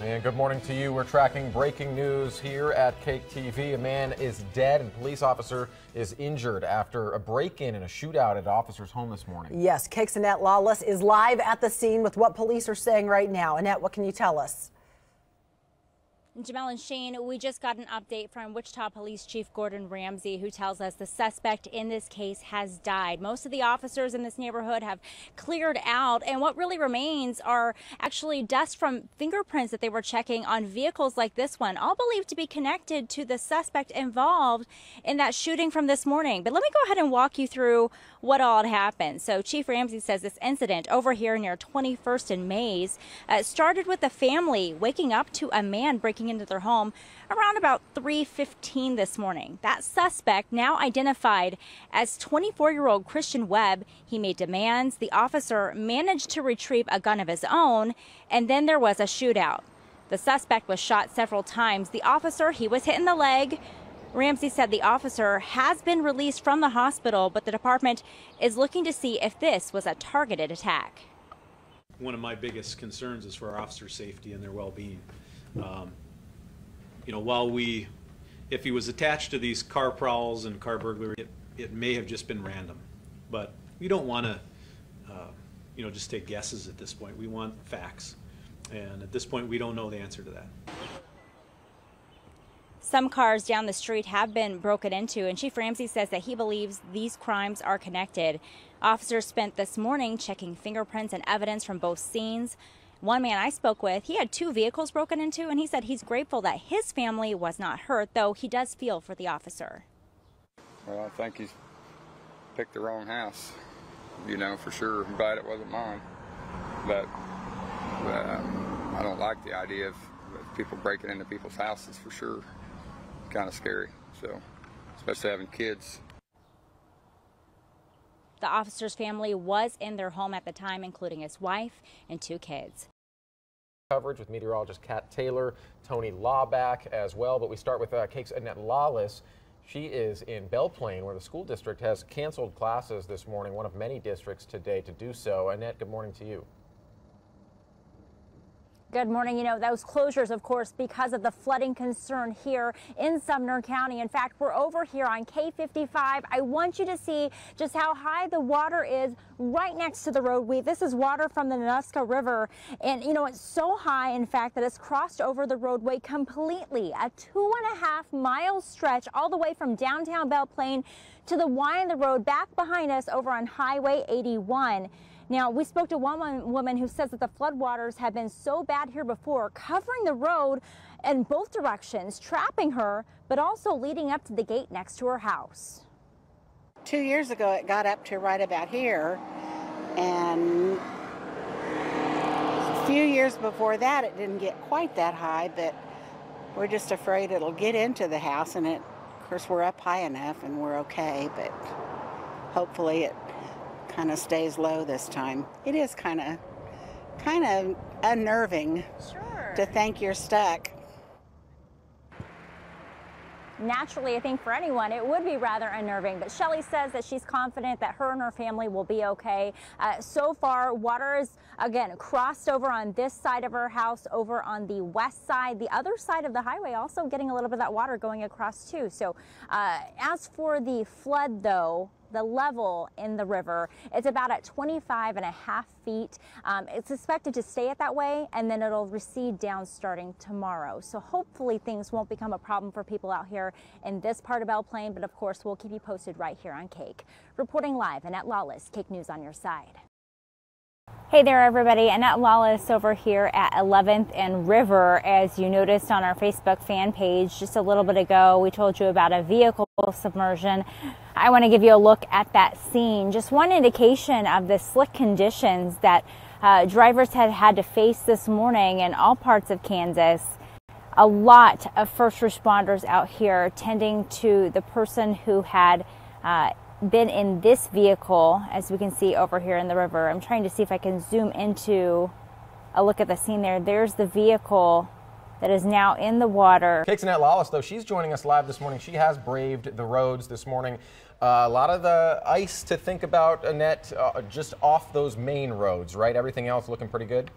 And good morning to you. We're tracking breaking news here at Cake TV. A man is dead and a police officer is injured after a break-in and a shootout at an officer's home this morning. Yes, Cake's Annette Lawless is live at the scene with what police are saying right now. Annette, what can you tell us? Jamel and Shane, we just got an update from Wichita Police Chief Gordon Ramsey, who tells us the suspect in this case has died. Most of the officers in this neighborhood have cleared out, and what really remains are actually dust from fingerprints that they were checking on vehicles like this one, all believed to be connected to the suspect involved in that shooting from this morning. But let me go ahead and walk you through what all had happened. So Chief Ramsey says this incident over here near 21st and Mays started with a family waking up to a man breaking into their home around about 3:15 this morning. That suspect, now identified as 24-year-old Christian Webb, he made demands. The officer managed to retrieve a gun of his own, and then there was a shootout. The suspect was shot several times. The officer, he was hit in the leg. Ramsey said the officer has been released from the hospital, but the department is looking to see if this was a targeted attack. One of my biggest concerns is for our officers' safety and their well-being. You know, if he was attached to these car prowls and car burglary, it may have just been random. But we don't want to, just take guesses at this point. We want facts. And at this point, we don't know the answer to that. Some cars down the street have been broken into, and Chief Ramsey says that he believes these crimes are connected. Officers spent this morning checking fingerprints and evidence from both scenes. One man I spoke with, he had 2 vehicles broken into, and he said he's grateful that his family was not hurt, though he does feel for the officer. Well, I think he's picked the wrong house, for sure. I'm glad it wasn't mine. But I don't like the idea of people breaking into people's houses, for sure. Kind of scary, so especially having kids. The officer's family was in their home at the time, including his wife and 2 kids. Coverage with meteorologist Kat Taylor, Tony Lawback as well, but we start with Cake's Annette Lawless. She is in Belle Plaine, where the school district has canceled classes this morning, one of many districts today to do so. Annette, good morning to you. Good morning. Those closures, of course, because of the flooding concern here in Sumner County. In fact, we're over here on K55. I want you to see just how high the water is right next to the roadway. This is water from the Nenuska River. And, it's so high, in fact, that it's crossed over the roadway completely. A 2.5-mile stretch all the way from downtown Belle Plaine to the Y in the road back behind us over on Highway 81. Now, we spoke to one woman who says that the floodwaters have been so bad here before, covering the road in both directions, trapping her, but also leading up to the gate next to her house. 2 years ago, it got up to right about here, and a few years before that, it didn't get quite that high, but we're just afraid it'll get into the house, and of course, we're up high enough and we're okay, but hopefully it kind of stays low this time. It is kind of unnerving. Sure. To think you're stuck. Naturally, I think for anyone, it would be rather unnerving, but Shelley says that she's confident that her and her family will be okay. So far, water is, again, crossed over on this side of her house, over on the west side. The other side of the highway also getting a little bit of that water going across too. So as for the flood, though, the level in the river, it's about at 25.5 feet. It's expected to stay at that way, and then it'll recede down starting tomorrow. So hopefully things won't become a problem for people out here in this part of Belle Plaine, but of course we'll keep you posted right here on Cake. Reporting live, Annette Lawless, Cake News on your side. Hey there, everybody. Annette Lawless over here at 11th and River. As you noticed on our Facebook fan page just a little bit ago, we told you about a vehicle submersion. I want to give you a look at that scene. Just one indication of the slick conditions that drivers had to face this morning in all parts of Kansas. A lot of first responders out here tending to the person who had been in this vehicle, as we can see over here in the river. I'm trying to see if I can zoom into a look at the scene there. There's the vehicle that is now in the water. Cake's Annette Lawless, though, she's joining us live this morning. She has braved the roads this morning. A lot of the ice to think about, Annette, just off those main roads, right? Everything else looking pretty good?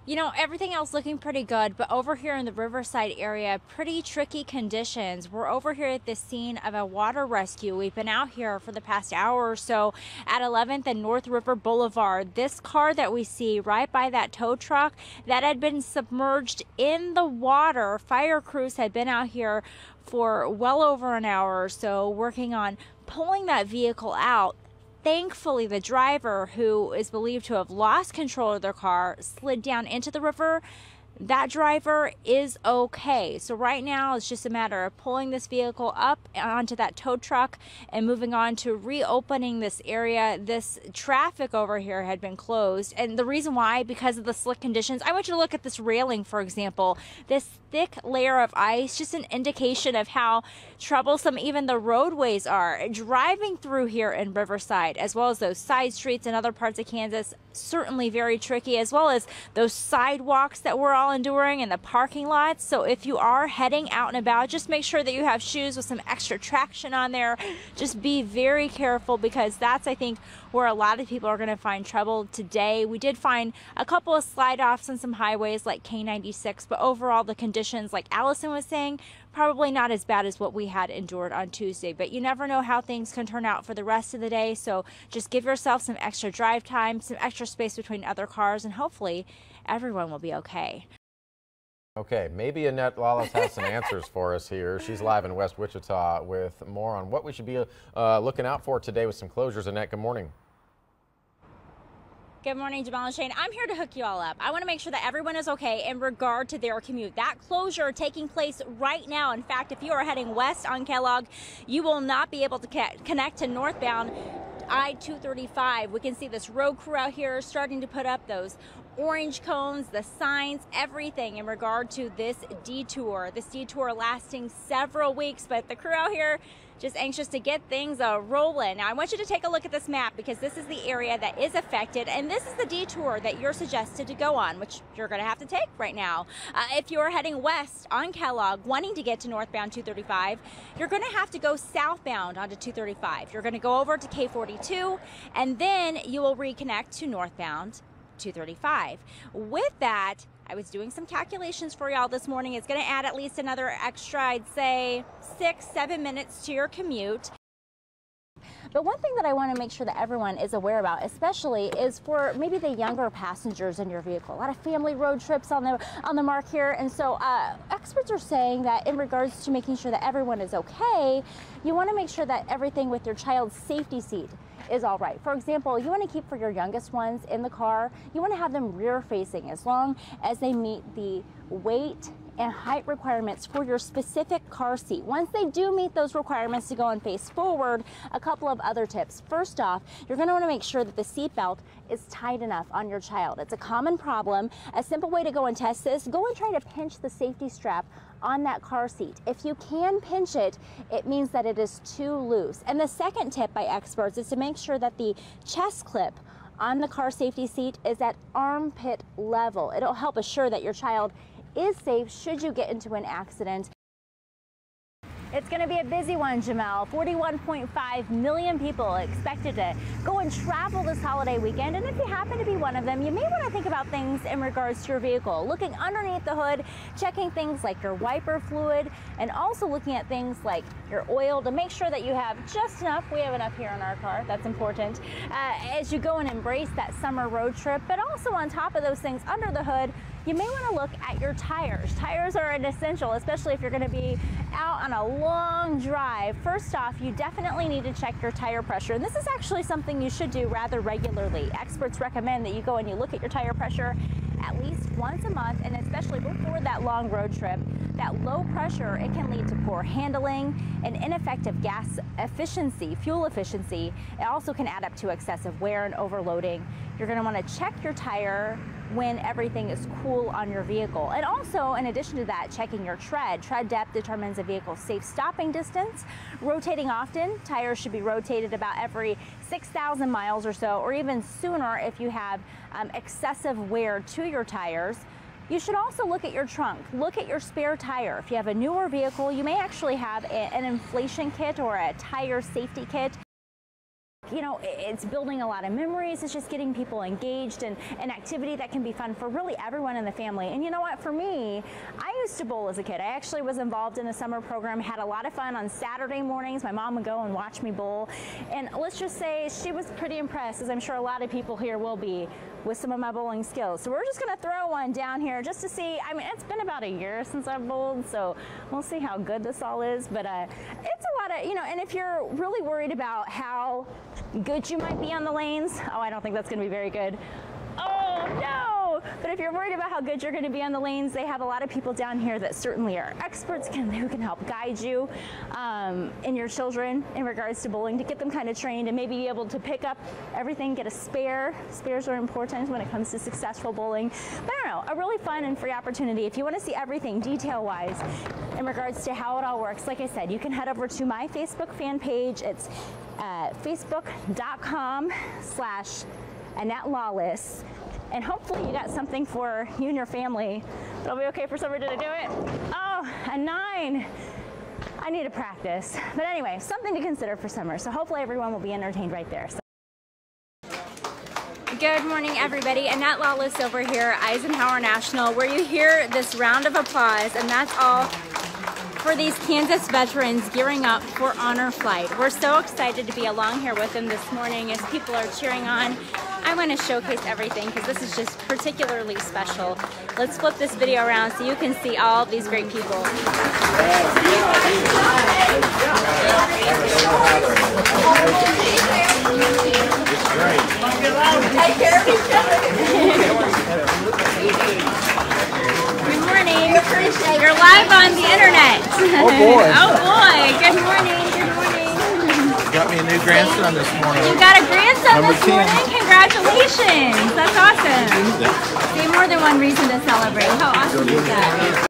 You know, everything else looking pretty good, but over here in the Riverside area, pretty tricky conditions. We're over here at the scene of a water rescue. We've been out here for the past hour or so at 11th and North River Boulevard. This car that we see right by that tow truck that had been submerged in the water. Fire crews had been out here for well over an hour or so working on pulling that vehicle out. Thankfully, the driver, who is believed to have lost control of their car, slid down into the river. That driver is okay. So right now it's just a matter of pulling this vehicle up onto that tow truck and moving on to reopening this area. This traffic over here had been closed, and the reason why, because of the slick conditions. I want you to look at this railing, for example. This thick layer of ice, just an indication of how troublesome even the roadways are. Driving through here in Riverside, as well as those side streets and other parts of Kansas, certainly very tricky, as well as those sidewalks that we're all enduring and the parking lots. So if you are heading out and about, just make sure that you have shoes with some extra traction on there. Just be very careful, because that's, I think, where a lot of people are going to find trouble today. We did find a couple of slide offs on some highways like K96, but overall the conditions, like Allison was saying, probably not as bad as what we had endured on Tuesday. But you never know how things can turn out for the rest of the day, so just give yourself some extra drive time, some extra space between other cars, and hopefully everyone will be okay. Okay, maybe Annette Lawless has some answers for us here. She's live in West Wichita with more on what we should be looking out for today with some closures. Annette, good morning. Good morning, Jamal and Shane. I'm here to hook you all up. I want to make sure that everyone is okay in regard to their commute. That closure taking place right now. In fact, if you are heading west on Kellogg, you will not be able to connect to northbound I-235. We can see this road crew out here starting to put up those orange cones, the signs, everything in regard to this detour. This detour lasting several weeks, but the crew out here just anxious to get things rolling. Now, I want you to take a look at this map, because this is the area that is affected, and this is the detour that you're suggested to go on, which you're going to have to take right now. If you're heading west on Kellogg, wanting to get to northbound 235, you're going to have to go southbound onto 235. You're going to go over to K42, and then you will reconnect to northbound 235. With that, I was doing some calculations for y'all this morning. It's going to add at least another extra, I'd say, 6-7 minutes to your commute. But one thing that I want to make sure that everyone is aware about, especially, is for maybe the younger passengers in your vehicle. A lot of family road trips on the mark here, and so experts are saying that in regards to making sure that everyone is okay, you want to make sure that everything with your child's safety seat is all right. For example, you want to keep, for your youngest ones in the car, you want to have them rear facing as long as they meet the weight and height requirements for your specific car seat. Once they do meet those requirements to go and face forward, a couple of other tips. First off, you're going to want to make sure that the seat belt is tight enough on your child. It's a common problem. A simple way to go and test this, go and try to pinch the safety strap on that car seat. If you can pinch it, it means that it is too loose. And the second tip by experts is to make sure that the chest clip on the car safety seat is at armpit level. It'll help assure that your child is safe should you get into an accident. It's going to be a busy one, Jamal. 41.5 million people expected to go and travel this holiday weekend. And if you happen to be one of them, you may want to think about things in regards to your vehicle. Looking underneath the hood, checking things like your wiper fluid, and also looking at things like your oil to make sure that you have just enough. We have enough here in our car. That's important as you go and embrace that summer road trip. But also on top of those things under the hood, you may want to look at your tires. Tires are an essential, especially if you're going to be out on a long drive. First off, you definitely need to check your tire pressure. And this is actually something you should do rather regularly. Experts recommend that you go and you look at your tire pressure at least once a month, and especially before that long road trip. That low pressure, it can lead to poor handling and ineffective gas efficiency, fuel efficiency. It also can add up to excessive wear and overloading. You're going to want to check your tire when everything is cool on your vehicle. And also, in addition to that, checking your tread. Tread depth determines a vehicle's safe stopping distance. Rotating often. Tires should be rotated about every 6,000 miles or so, or even sooner if you have excessive wear to your tires. You should also look at your trunk. Look at your spare tire. If you have a newer vehicle, you may actually have an inflation kit or a tire safety kit. you know, it's building a lot of memories. It's just getting people engaged and an activity that can be fun for really everyone in the family. And you know what, for me, I used to bowl as a kid. I actually was involved in a summer program, had a lot of fun on Saturday mornings. My mom would go and watch me bowl. And let's just say she was pretty impressed, as I'm sure a lot of people here will be, with some of my bowling skills. So we're just gonna throw one down here just to see. I mean, it's been about a year since I've bowled, so we'll see how good this all is. But it's a lot of, you know, and if you're really worried about how good you might be on the lanes, oh, I don't think that's gonna be very good. Oh no! But if you're worried about how good you're going to be on the lanes, they have a lot of people down here that certainly are experts who can help guide you and your children in regards to bowling, to get them kind of trained and maybe be able to pick up everything, get a spare. Spares are important when it comes to successful bowling. But I don't know, a really fun and free opportunity. If you want to see everything detail-wise in regards to how it all works, like I said, you can head over to my Facebook fan page. It's facebook.com/Annette Lawless. And hopefully you got something for you and your family. It'll be okay for summer. Did I do it? Oh, a 9. I need to practice. But anyway, something to consider for summer. So hopefully everyone will be entertained right there. So. Good morning, everybody. Annette Lawless over here, Eisenhower National, where you hear this round of applause, and that's all for these Kansas veterans gearing up for honor flight. We're so excited to be along here with them this morning as people are cheering on. I want to showcase everything because this is just particularly special. Let's flip this video around so you can see all of these great people. Good morning. You're live on the internet. Oh boy. Oh boy. Good morning. Good morning. Got me a new grandson this morning. You got a grandson Number this 10. morning? Congratulations. That's awesome. See, more than one reason to celebrate. How awesome is that?